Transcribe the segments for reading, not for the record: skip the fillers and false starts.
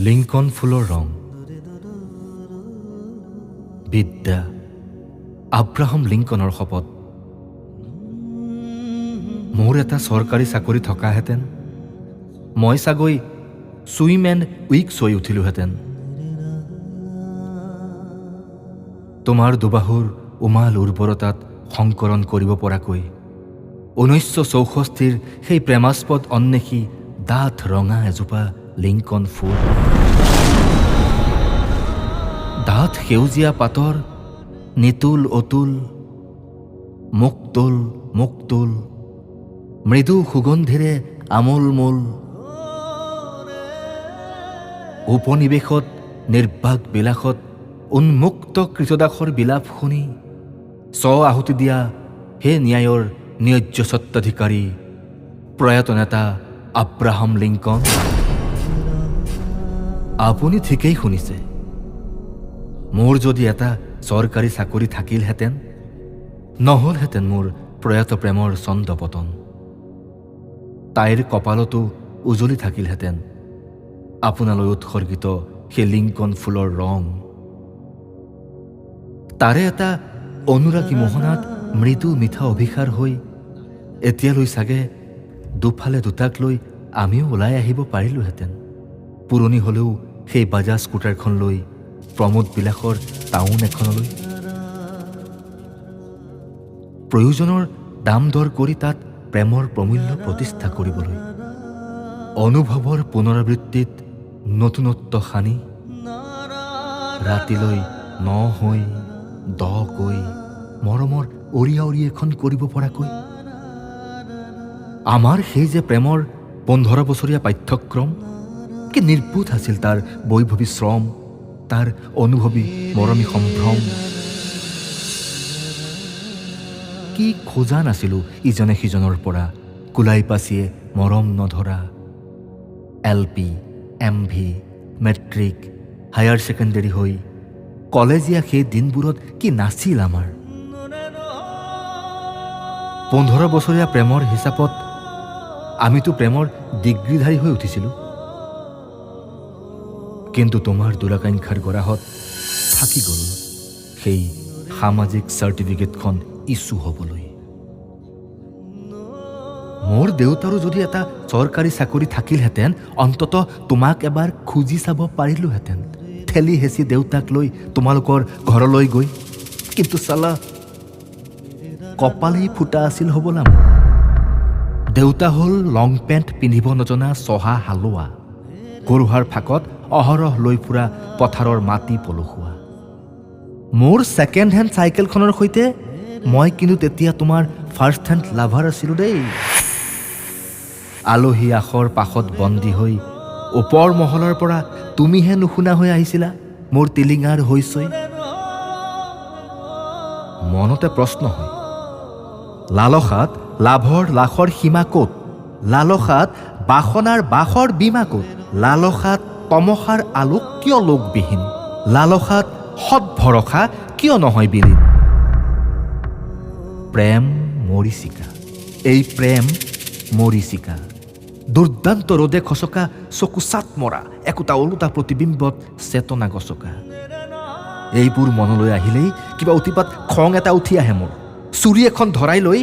Lincoln ফুলৰ ৰং, বিদ্যা, আব্ৰাহাম লিংকনৰ শপত। মোৰ এটা চৰকাৰী চাকৰি থকাহেঁতেন মই চাগৈ ছুইম এণ্ড উইকছ হৈ উঠিলোহেঁতেন। তোমাৰ দুবাহুৰ উমাল উৰ্বৰতাত সংকৰণ কৰিব পৰাকৈ 1964 সেই প্ৰেমাস্পদ অন্বেষী ডাঠ ৰঙা এজোপা লিংকন ফুল, ডাঠ সেউজীয়া পাতৰ নিতুল অতুল, মুক্তুল মুক্তুল, মৃদু সুগন্ধিৰে আমোলমোল, উপনিৱেশত নিৰ্বাক বিলাসত উন্মুক্ত কৃতদাসৰ বিলাপ শুনি আহুতি দিয়া হে ন্যায়ৰ ন্যায্য স্বত্বাধিকাৰী প্ৰয়াত নেতা আব্ৰাহাম লিংকন। আপুনি ঠিকেই শুনিছে। মোৰ যদি এটা চৰকাৰী চাকৰি থাকিলহেঁতেন নহ'লহেঁতেন মোৰ প্ৰয়াত প্ৰেমৰ ছন্দপতন। তাইৰ কপালতো উজলি থাকিলহেঁতেন আপোনালৈ উৎসৰ্গিত সেই লিংকন ফুলৰ ৰং। তাৰে এটা অনুৰাগী মোহনাত মৃদু মিঠা অভিসাৰ হৈ এতিয়ালৈ চাগে দুফালে দুটাক লৈ আমিও ওলাই আহিব পাৰিলোহেঁতেন। পুৰণি হ'লেও সেই বাজাজ স্কুটাৰখন লৈ প্ৰমোদ বিলাসৰ টাউন এখনলৈ, প্ৰয়োজনৰ দাম দৰ কৰি তাত প্ৰেমৰ প্ৰমূল্য প্ৰতিষ্ঠা কৰিবলৈ, অনুভৱৰ পুনৰাবৃত্তিত নতুনত্ব সানি ৰাতিলৈ ন হৈ দকৈ মৰমৰ অৰিয়া অৰি এখন কৰিব পৰাকৈ। আমাৰ সেই যে প্ৰেমৰ 15 বছৰীয়া পাঠ্যক্ৰম, কি নিৰ্বোধ আছিল তাৰ বৈভৱী শ্ৰম, তাৰ অনুভৱী মৰমী সম্ভ্ৰম। কি খোজা নাছিলোঁ ইজনে সিজনৰ পৰা কোলাই পাচিয়ে মৰম নধৰা। LP, MV, matric, higher secondary হৈ কলেজীয়া সেই দিনবোৰত কি নাছিল আমাৰ। 15 বছৰীয়া প্ৰেমৰ হিচাপত আমিতো প্ৰেমৰ ডিগ্ৰীধাৰী হৈ উঠিছিলোঁ। কিন্তু তোমাৰ দুৰাকাংক্ষাৰ গৰাহত থাকি গ'ল সেই সামাজিক চাৰ্টিফিকেটখন ইছ্যু হ'বলৈ। মোৰ দেউতাৰো যদি এটা চৰকাৰী চাকৰি থাকিলহেঁতেন অন্তত তোমাক এবাৰ খুজি চাব পাৰিলোহেঁতেন, ঠেলি হেঁচি দেউতাক লৈ তোমালোকৰ ঘৰলৈ গৈ। কিন্তু চালা কপালেই ফুটা আছিল হ'বলা মোৰ। দেউতা হ'ল লং পেণ্ট পিন্ধিব নজনা চহা হালোৱা, গৰুহাৰ ফাকত অহৰহ লৈ ফুৰা পথাৰৰ মাটি পলসুৱা। মোৰ ছেকেণ্ড হেণ্ড চাইকেলখনৰ সৈতে মই কিন্তু তেতিয়া তোমাৰ ফাৰ্ষ্ট হেণ্ড লাভাৰ আছিলোঁ দেই। আলহী আখৰ পাশত বন্দী হৈ ওপৰ মহলৰ পৰা তুমিহে নুশুনা হৈ আহিছিলা মোৰ টিলিঙাৰ হৈছৈ। মনতে প্ৰশ্ন হয়, লালসাত লাভৰ লাখৰ সীমা ক'ত? লালসাত বাসনাৰ বাসৰ বীমা ক'ত? লালসাত তমসাৰ আলোক কিয় লোকবিহীন? লালসাত সৎ ভৰসা কিয় নহয় বিলীন? প্ৰেম মৰিচিকা, এই প্ৰেম মৰিচিকা, দুৰ্দান্ত ৰ'দে খচকা চকু চাট মৰা একোটা ওলোটা প্ৰতিবিম্বত চেতনা গছকা। এইবোৰ মনলৈ আহিলেই কিবা অতিপাত খং এটা উঠি আহে মোৰ। চুৰি এখন ধৰাই লৈ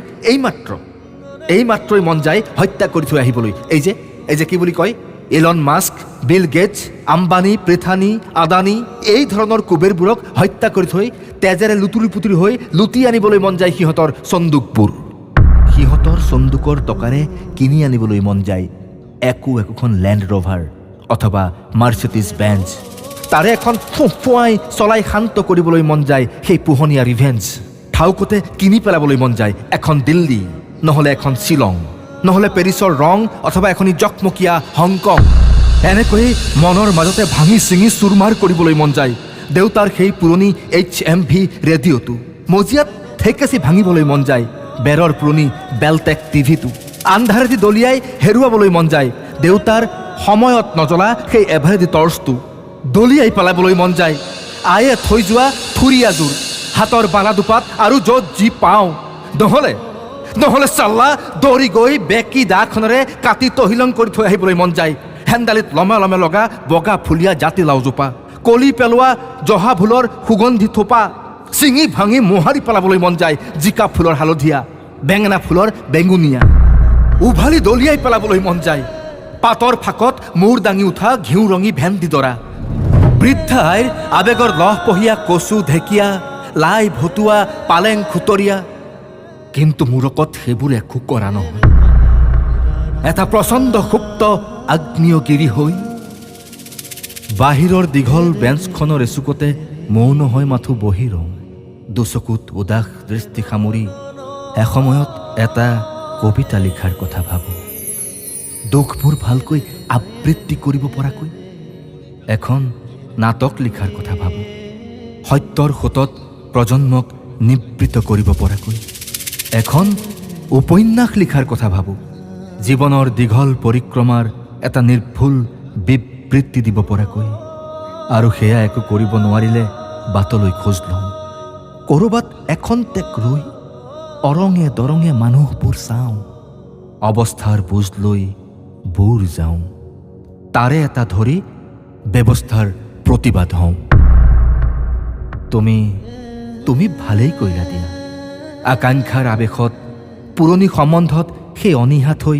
এইমাত্ৰই মন যায় হত্যা কৰি থৈ আহিবলৈ। এই যে কি বুলি কয়, Elon Musk, Bill Gates, Ambani, পৃথানী, আদানী, এই ধৰণৰ কুবেৰবোৰক হত্যা কৰি থৈ তেজেৰে লুতুৰি পুতুৰি হৈ লুটি আনিবলৈ মন যায় সিহঁতৰ চন্দুকবোৰ। সিহঁতৰ চন্দুকৰ টকাৰে কিনি আনিবলৈ মন যায় একোখন লেণ্ড ৰভাৰ অথবা মাৰ্চিডিজ বেঞ্জ। তাৰে এখন ফুৱাই চলাই শান্ত কৰিবলৈ মন যায় সেই পোহনীয়া ৰিভেঞ্জ। ঠাউকতে কিনি পেলাবলৈ মন যায় এখন দিল্লী, নহ'লে এখন শ্বিলং, নহ'লে পেৰিছৰ ৰং অথবা এখনি জকমকীয়া হংকং। এনেকৈয়ে মনৰ মাজতে ভাঙি চিঙি চুৰমাৰ কৰিবলৈ মন যায় দেউতাৰ সেই পুৰণি HMV ৰেডিঅ'টো। মজিয়াত ঠেকেচি ভাঙিবলৈ মন যায় বেৰৰ পুৰণি বেলটেক টিভিটো। আন্ধাৰেদি দলিয়াই হেৰুৱাবলৈ মন যায় দেউতাৰ সময়ত নজ্বলা সেই এভাৰেদি টৰ্চটো। দলিয়াই পেলাবলৈ মন যায় আয়ে থৈ যোৱা থুৰিয়াযোৰ, হাতৰ বালা দুপাত আৰু য'ত যি পাওঁ। নহ'লে চাল্লা দৌৰি গৈ বেকি দাখনেৰে কাটি তহিলং কৰি থৈ আহিবলৈ মন যায়। হেন্দালিত লমে লমে লগা বগা ফুলীয়া জাতি লাওজোপা, কলি পেলোৱা জহা ফুলৰ সুগন্ধি থোপা চিঙি ভাঙি মোহাৰি পেলাবলৈ মন যায়। জিকা ফুলৰ হালধীয়া, বেঙেনা ফুলৰ বেঙুনীয়া উভালি দলিয়াই পেলাবলৈ মন যায়। পাতৰ ফাকত মূৰ দাঙি উঠা ঘিউ ৰঙী ভেন্দি দৰা, বৃদ্ধাইৰ আবেগৰ লহপহীয়া কচু ঢেকীয়া, লাই ভতুৱা, পালেং খুতৰীয়া। কিন্তু মূৰকত সেইবোৰ একো কৰা নহয়। এটা প্ৰচণ্ড সুপ্ত আগ্নেয়গিৰি হৈ বাহিৰৰ দীঘল বেঞ্চখনৰ এচুকতে মৌন হৈ মাথো বহি ৰওঁ। দুচকুত উদাস দৃষ্টি সামৰি এসময়ত এটা কবিতা লিখাৰ কথা ভাবোঁ। দুখবোৰ ভালকৈ আবৃত্তি কৰিব পৰাকৈ এখন নাটক লিখাৰ কথা ভাবোঁ। সত্যৰ সোঁতত প্ৰজন্মক নিবৃত কৰিব পৰাকৈ এখন উপন্যাস লিখাৰ কথা ভাবোঁ। জীৱনৰ দীঘল পৰিক্ৰমাৰ এটা নিৰ্ভুল বিবৃতি দিব পৰাকৈ। আৰু সেয়া একো কৰিব নোৱাৰিলে বাটলৈ খোজ লওঁ। ক'ৰবাত এখন টেক ৰৈ অৰঙে দৰঙে মানুহবোৰ চাওঁ। অৱস্থাৰ বুজ লৈ বুৰ যাওঁ। তাৰে এটা ধৰি ব্যৱস্থাৰ প্ৰতিবাদ হওঁ। তুমি ভালেই কৰিলা দিয়া। আকাংক্ষাৰ আৱেশত পুৰণি সম্বন্ধত সেই অনীহা থৈ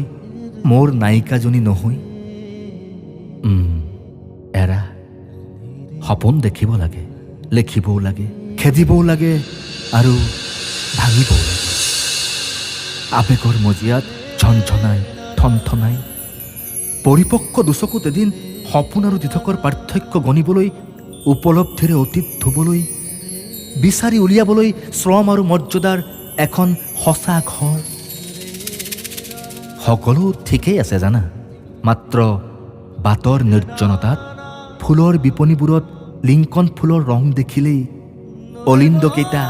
মোৰ নায়িকাজনী নহৈ। এৰা, সপোন দেখিব লাগে, লিখিবও লাগে, খেদিবও লাগে আৰু ভাঙিবও লাগে। আৱেগৰ মজিয়াত ঝনঝনাই থনথনাই পৰিপক্ক দুচকুত এদিন সপোন আৰু দিঠকৰ পাৰ্থক্য গণিবলৈ, উপলব্ধিৰে অতীত ধুবলৈ, বিচাৰি উলিয়াবলৈ শ্ৰম আৰু মৰ্যাদাৰ এখন সঁচা ঘৰ। সকলো ঠিকেই আছে জানা, মাত্ৰ বাটৰ নিৰ্জনতাত ফুলৰ বিপণীবোৰত লিংকন ফুলৰ ৰং দেখিলেই অলিন্দকেইটা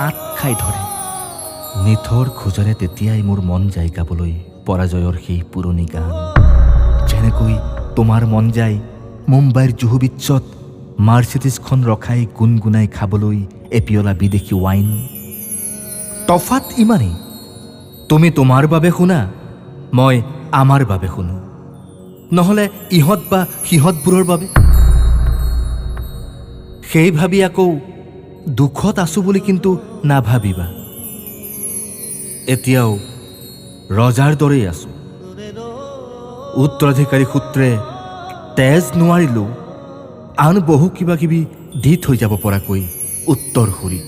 আঁত খাই ধৰে। নিথৰ খোজেৰে তেতিয়াই মোৰ মন যায় গাবলৈ পৰাজয়ৰ সেই পুৰণি গান। যেনেকৈ তোমাৰ মন যায় মুম্বাইৰ জুহু বিচ্ছত মাৰ্চিডিছখন ৰখাই গুণগুণাই খাবলৈ এপিয়লা বিদেশী ৱাইন। তফাত ইমানেই, তুমি তোমাৰ বাবে শুনা, মই আমাৰ বাবে শুনো, নহ'লে ইহঁত বা সিহঁতবোৰৰ বাবে। সেই ভাবি আকৌ দুখত আছো বুলি কিন্তু নাভাবিবা। এতিয়াও ৰজাৰ দৰেই আছো। উত্তৰাধিকাৰী সূত্ৰে তেজ নোৱাৰিলেও আন বহু কিবা কিবি দি থৈ যাব পৰাকৈ উত্তৰ সুৰী।